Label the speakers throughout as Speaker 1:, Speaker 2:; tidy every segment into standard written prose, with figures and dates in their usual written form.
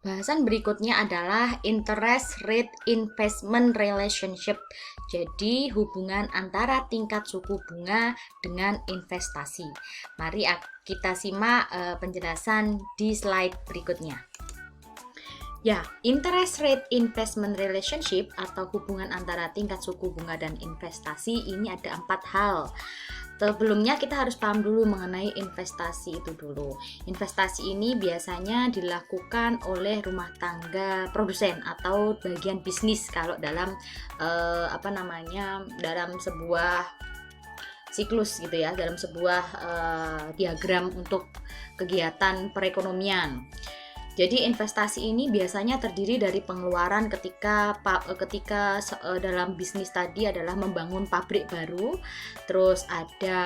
Speaker 1: Bahasan berikutnya adalah interest rate investment relationship. Jadi hubungan antara tingkat suku bunga dengan investasi. Mari kita simak penjelasan di slide berikutnya. Ya, interest rate investment relationship atau hubungan antara tingkat suku bunga dan investasi ini ada 4 hal. Sebelumnya kita harus paham dulu mengenai investasi itu dulu. Investasi ini biasanya dilakukan oleh rumah tangga produsen atau bagian bisnis kalau dalam dalam sebuah siklus gitu ya, dalam sebuah diagram untuk kegiatan perekonomian. Jadi investasi ini biasanya terdiri dari pengeluaran ketika dalam bisnis tadi adalah membangun pabrik baru, terus ada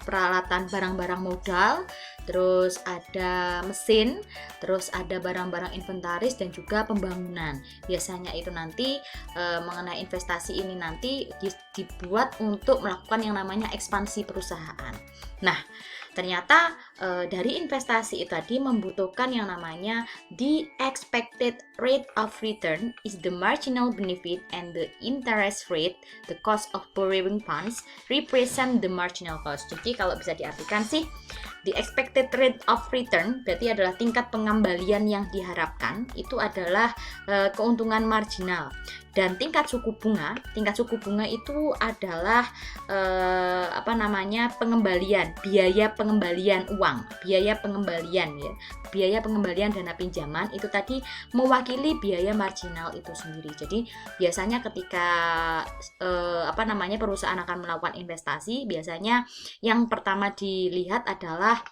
Speaker 1: peralatan barang-barang modal, terus ada mesin, terus ada barang-barang inventaris dan juga pembangunan. Biasanya itu nanti mengenai investasi ini nanti dibuat untuk melakukan yang namanya ekspansi perusahaan. Nah, ternyata dari investasi itu tadi membutuhkan yang namanya the expected rate of return is the marginal benefit and the interest rate, the cost of borrowing funds, represent the marginal cost. Jadi kalau bisa diartikan sih, the expected rate of return berarti adalah tingkat pengembalian yang diharapkan, itu adalah keuntungan marginal. Dan tingkat suku bunga itu adalah pengembalian, biaya pengembalian uang, biaya pengembalian dana pinjaman itu tadi mewakili biaya marginal itu sendiri. Jadi biasanya ketika perusahaan akan melakukan investasi, biasanya yang pertama dilihat adalah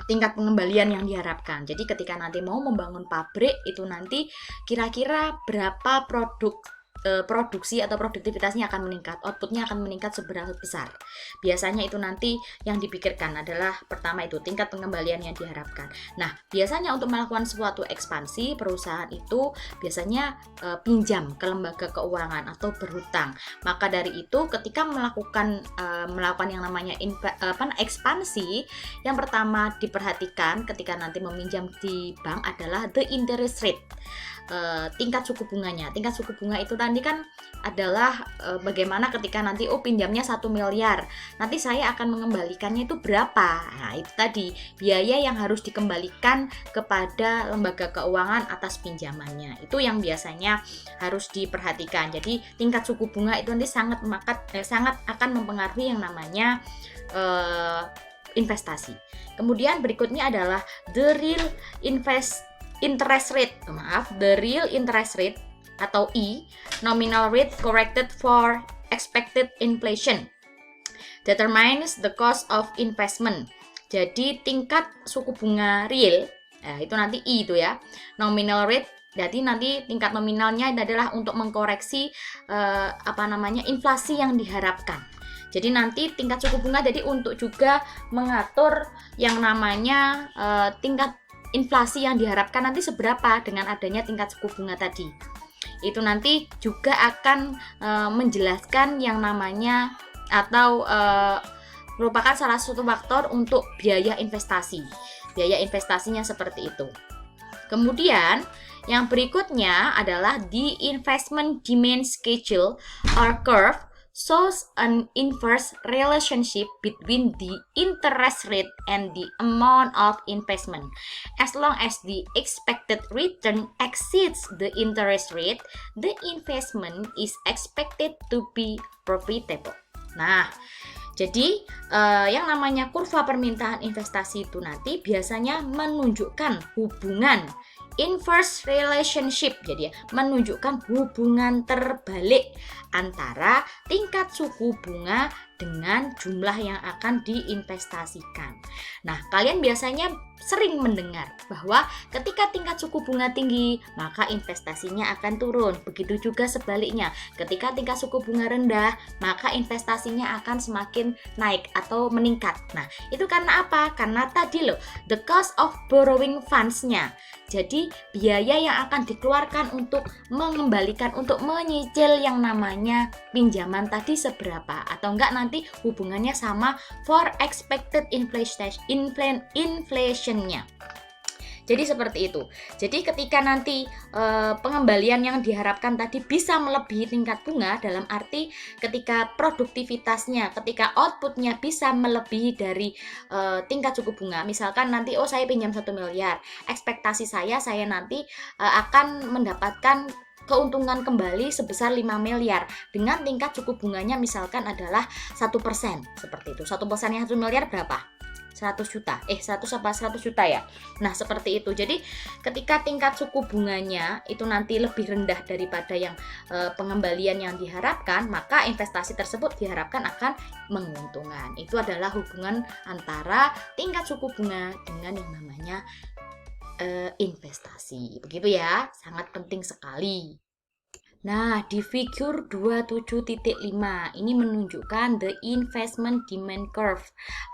Speaker 1: tingkat pengembalian yang diharapkan. Jadi ketika nanti mau membangun pabrik itu nanti kira-kira berapa produksi atau produktivitasnya akan meningkat, outputnya akan meningkat seberapa besar. Biasanya itu nanti yang dipikirkan adalah pertama itu tingkat pengembalian yang diharapkan. Nah, biasanya untuk melakukan suatu ekspansi perusahaan itu biasanya pinjam ke lembaga keuangan atau berhutang. Maka dari itu ketika melakukan yang namanya ekspansi, yang pertama diperhatikan ketika nanti meminjam di bank adalah the interest rate. Tingkat suku bunganya. Tingkat suku bunga itu tadi kan adalah bagaimana ketika nanti pinjamnya 1 miliar, nanti saya akan mengembalikannya itu berapa. Nah, itu tadi biaya yang harus dikembalikan kepada lembaga keuangan atas pinjamannya. Itu yang biasanya harus diperhatikan. Jadi tingkat suku bunga itu nanti sangat akan mempengaruhi yang namanya investasi. Kemudian berikutnya adalah the real the real interest rate atau E, nominal rate corrected for expected inflation, determines the cost of investment. Jadi tingkat suku bunga real, itu nanti I itu ya, nominal rate. Jadi nanti tingkat nominalnya adalah untuk mengkoreksi inflasi yang diharapkan. Jadi nanti tingkat suku bunga jadi untuk juga mengatur yang namanya tingkat inflasi yang diharapkan nanti seberapa dengan adanya tingkat suku bunga tadi. Itu nanti juga akan menjelaskan yang namanya atau merupakan salah satu faktor untuk biaya investasi. Biaya investasinya seperti itu. Kemudian yang berikutnya adalah the investment demand schedule or curve shows an inverse relationship between the interest rate and the amount of investment. As long as the expected return exceeds the interest rate, the investment is expected to be profitable. Nah, jadi yang namanya kurva permintaan investasi itu nanti biasanya menunjukkan hubungan inverse relationship, jadi menunjukkan hubungan terbalik antara tingkat suku bunga dengan jumlah yang akan diinvestasikan. Nah, kalian biasanya sering mendengar bahwa ketika tingkat suku bunga tinggi, maka investasinya akan turun. Begitu juga sebaliknya, ketika tingkat suku bunga rendah, maka investasinya akan semakin naik atau meningkat. Nah, itu karena apa? Karena tadi loh, the cost of borrowing funds-nya. Jadi, biaya yang akan dikeluarkan untuk mengembalikan, untuk menyicil yang namanya pinjaman tadi seberapa, atau enggak nanti hubungannya sama for expected inflation-nya. Jadi seperti itu. Jadi ketika nanti pengembalian yang diharapkan tadi bisa melebihi tingkat bunga, dalam arti ketika produktivitasnya, ketika outputnya bisa melebihi dari tingkat suku bunga. Misalkan nanti saya pinjam 1 miliar, ekspektasi saya nanti akan mendapatkan keuntungan kembali sebesar 5 miliar dengan tingkat suku bunganya misalkan adalah 1%, seperti itu. 1% yang 1 miliar berapa? 100 juta, 100 juta ya. Nah seperti itu. Jadi ketika tingkat suku bunganya itu nanti lebih rendah daripada yang pengembalian yang diharapkan, maka investasi tersebut diharapkan akan menguntungkan. Itu adalah hubungan antara tingkat suku bunga dengan yang namanya investasi. Begitu ya, sangat penting sekali. Nah, di figur 27.5 ini menunjukkan the investment demand curve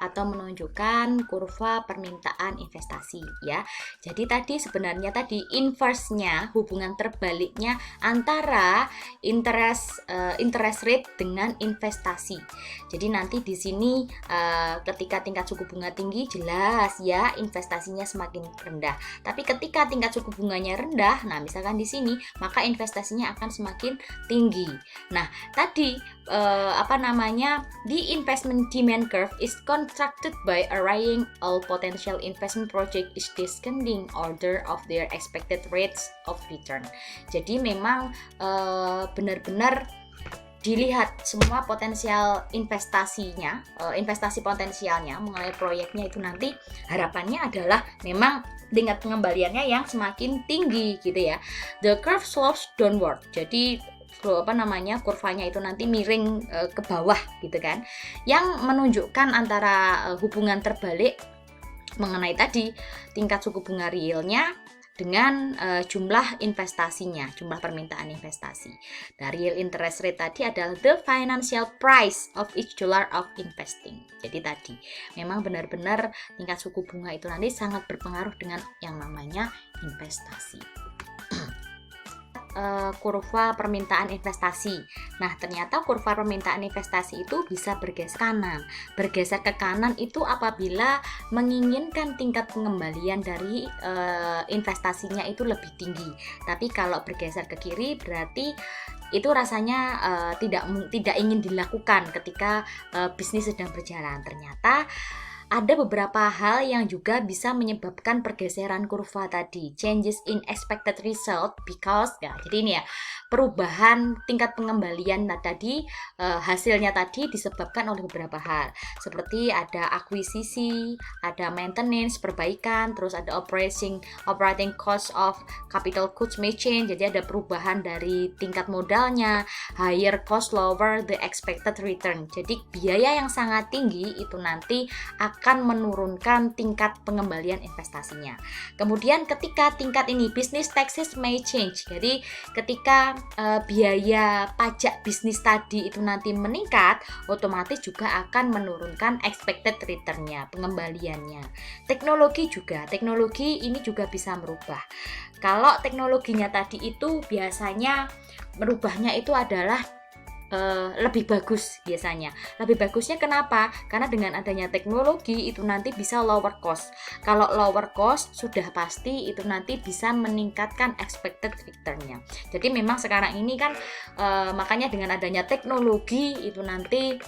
Speaker 1: atau menunjukkan kurva permintaan investasi ya. Jadi tadi sebenarnya inverse-nya, hubungan terbaliknya antara interest rate dengan investasi. Jadi nanti di sini ketika tingkat suku bunga tinggi jelas ya investasinya semakin rendah. Tapi ketika tingkat suku bunganya rendah, nah misalkan di sini, maka investasinya akan semakin tinggi. Nah, tadi the investment demand curve is constructed by arraying all potential investment project is descending order of their expected rates of return. Jadi memang benar-benar dilihat semua potensial investasinya, investasi potensialnya mengenai proyeknya itu nanti harapannya adalah memang tingkat pengembaliannya yang semakin tinggi gitu ya. The curve slopes downward. Jadi kurvanya itu nanti miring ke bawah gitu kan. Yang menunjukkan antara hubungan terbalik mengenai tadi tingkat suku bunga realnya dengan jumlah investasinya, jumlah permintaan investasi. Nah, real interest rate tadi adalah the financial price of each dollar of investing. Jadi tadi memang benar-benar tingkat suku bunga itu nanti sangat berpengaruh dengan yang namanya investasi. Kurva permintaan investasi. Nah, ternyata kurva permintaan investasi itu bisa bergeser kanan. Bergeser ke kanan itu apabila menginginkan tingkat pengembalian dari investasinya itu lebih tinggi. Tapi kalau bergeser ke kiri berarti itu rasanya tidak ingin dilakukan ketika bisnis sedang berjalan. Ternyata ada beberapa hal yang juga bisa menyebabkan pergeseran kurva tadi, changes in expected result because jadi ini ya, perubahan tingkat pengembalian tadi hasilnya tadi disebabkan oleh beberapa hal seperti ada akuisisi, ada maintenance, perbaikan, terus ada operating cost of capital goods may change, jadi ada perubahan dari tingkat modalnya, higher cost lower the expected return. Jadi biaya yang sangat tinggi itu nanti akan menurunkan tingkat pengembalian investasinya. Kemudian ketika tingkat ini business taxes may change. Jadi ketika biaya pajak bisnis tadi itu nanti meningkat, otomatis juga akan menurunkan expected return-nya, pengembaliannya. Teknologi ini juga bisa merubah. Kalau teknologinya tadi itu biasanya merubahnya itu adalah lebih bagus biasanya. Lebih bagusnya kenapa? Karena dengan adanya teknologi itu nanti bisa lower cost. Kalau lower cost sudah pasti itu nanti bisa meningkatkan expected return-nya. Jadi memang sekarang ini kan makanya dengan adanya teknologi itu nanti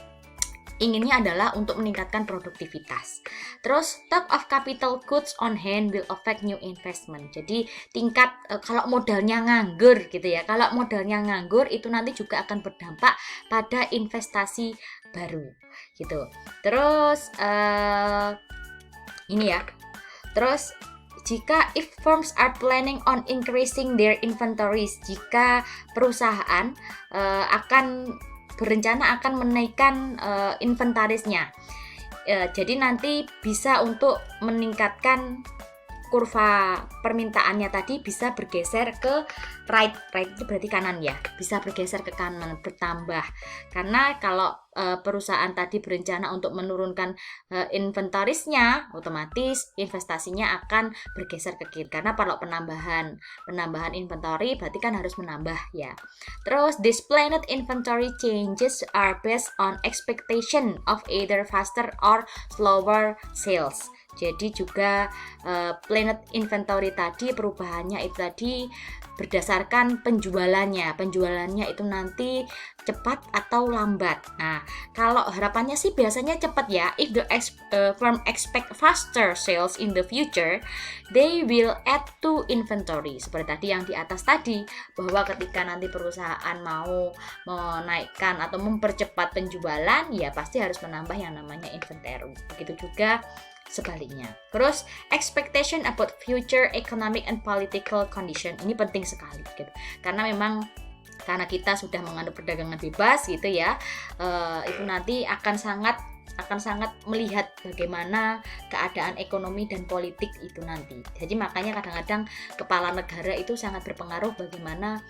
Speaker 1: inginnya adalah untuk meningkatkan produktivitas. Terus stock of capital goods on hand will affect new investment. Jadi tingkat kalau modalnya nganggur gitu ya. Kalau modalnya nganggur itu nanti juga akan berdampak pada investasi baru gitu. Terus ini ya. Terus jika if firms are planning on increasing their inventories, jika perusahaan akan berencana akan menaikkan inventarisnya. Jadi nanti bisa untuk meningkatkan kurva permintaannya tadi bisa bergeser ke right itu berarti kanan ya, bisa bergeser ke kanan, bertambah. Karena kalau perusahaan tadi berencana untuk menurunkan inventarisnya, otomatis investasinya akan bergeser ke kiri. Karena kalau penambahan inventory berarti kan harus menambah ya. Terus this planned inventory changes are based on expectation of either faster or slower sales. Jadi juga planet inventory tadi perubahannya itu tadi berdasarkan penjualannya. Penjualannya itu nanti cepat atau lambat. Nah, kalau harapannya sih biasanya cepat ya. If the firm expect faster sales in the future, they will add to inventory. Seperti tadi yang di atas tadi, bahwa ketika nanti perusahaan mau menaikkan atau mempercepat penjualan, ya pasti harus menambah yang namanya inventory. Begitu juga sebaliknya. Terus expectation about future economic and political condition ini penting sekali gitu. Karena memang karena kita sudah menganut perdagangan bebas gitu ya, itu nanti akan sangat melihat bagaimana keadaan ekonomi dan politik itu nanti. Jadi makanya kadang-kadang kepala negara itu sangat berpengaruh bagaimana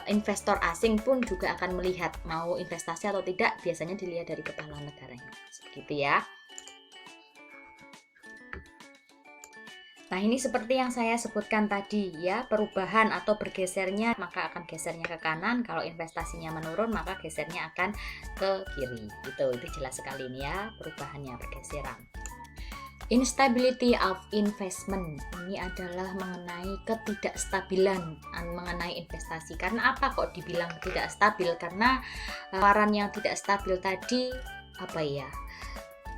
Speaker 1: investor asing pun juga akan melihat mau investasi atau tidak, biasanya dilihat dari kepala negaranya. Seperti ya. Nah, ini seperti yang saya sebutkan tadi ya, perubahan atau bergesernya maka akan gesernya ke kanan, kalau investasinya menurun maka gesernya akan ke kiri. Itu jelas sekali ini ya, perubahannya, pergeseran. Instability of investment ini adalah mengenai ketidakstabilan mengenai investasi. Karena apa kok dibilang tidak stabil? Karena tawaran yang tidak stabil tadi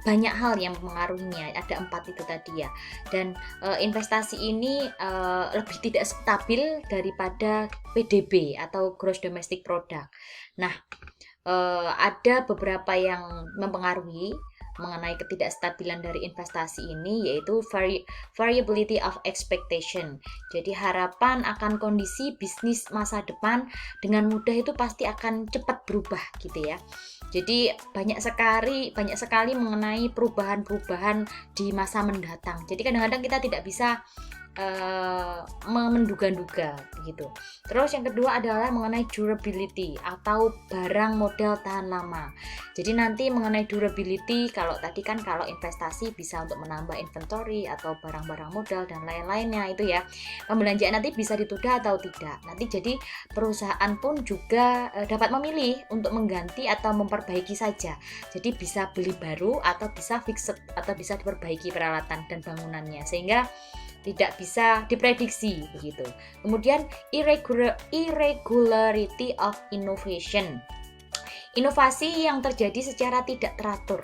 Speaker 1: banyak hal yang mempengaruhinya, ada 4 itu tadi ya. Dan investasi ini lebih tidak stabil daripada PDB atau Gross Domestic Product. Nah, ada beberapa yang mempengaruhi mengenai ketidakstabilan dari investasi ini, yaitu variability of expectation. Jadi harapan akan kondisi bisnis masa depan dengan mudah itu pasti akan cepat berubah gitu ya. Jadi banyak sekali mengenai perubahan-perubahan di masa mendatang. Jadi kadang-kadang kita tidak bisa menduga-duga gitu. Terus yang kedua adalah mengenai durability atau barang modal tahan lama. Jadi nanti mengenai durability, kalau investasi bisa untuk menambah inventory atau barang-barang modal dan lain-lainnya itu ya. Pembelanjaan nanti bisa ditunda atau tidak. Nanti jadi perusahaan pun juga dapat memilih untuk mengganti atau memperbaiki saja. Jadi bisa beli baru atau bisa fixed atau bisa diperbaiki peralatan dan bangunannya, sehingga tidak bisa diprediksi begitu. Kemudian irregularity of innovation. Inovasi yang terjadi secara tidak teratur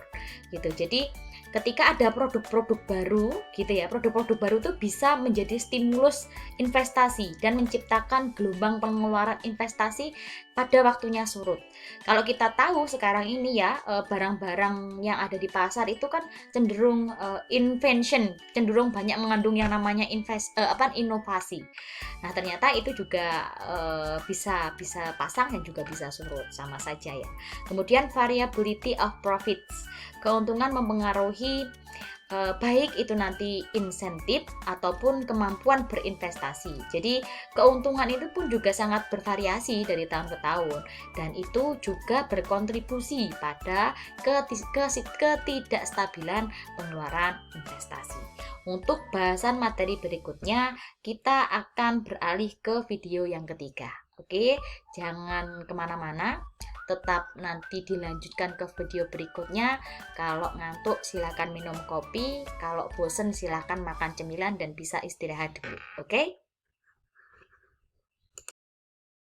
Speaker 1: gitu. Jadi ketika ada produk-produk baru gitu ya, produk-produk baru itu bisa menjadi stimulus investasi dan menciptakan gelombang pengeluaran investasi pada waktunya surut. Kalau kita tahu sekarang ini ya, barang-barang yang ada di pasar itu kan cenderung invention, cenderung banyak mengandung yang namanya inovasi. Nah, ternyata itu juga bisa pasang dan juga bisa surut, sama saja ya. Kemudian variability of profits. Keuntungan mempengaruhi baik itu nanti insentif ataupun kemampuan berinvestasi. Jadi keuntungan itu pun juga sangat bervariasi dari tahun ke tahun, dan itu juga berkontribusi pada ketidakstabilan pengeluaran investasi. Untuk bahasan materi berikutnya kita akan beralih ke video yang ketiga. Oke, jangan kemana-mana, tetap nanti dilanjutkan ke video berikutnya. Kalau ngantuk silakan minum kopi, kalau bosen silakan makan cemilan dan bisa istirahat dulu. Oke?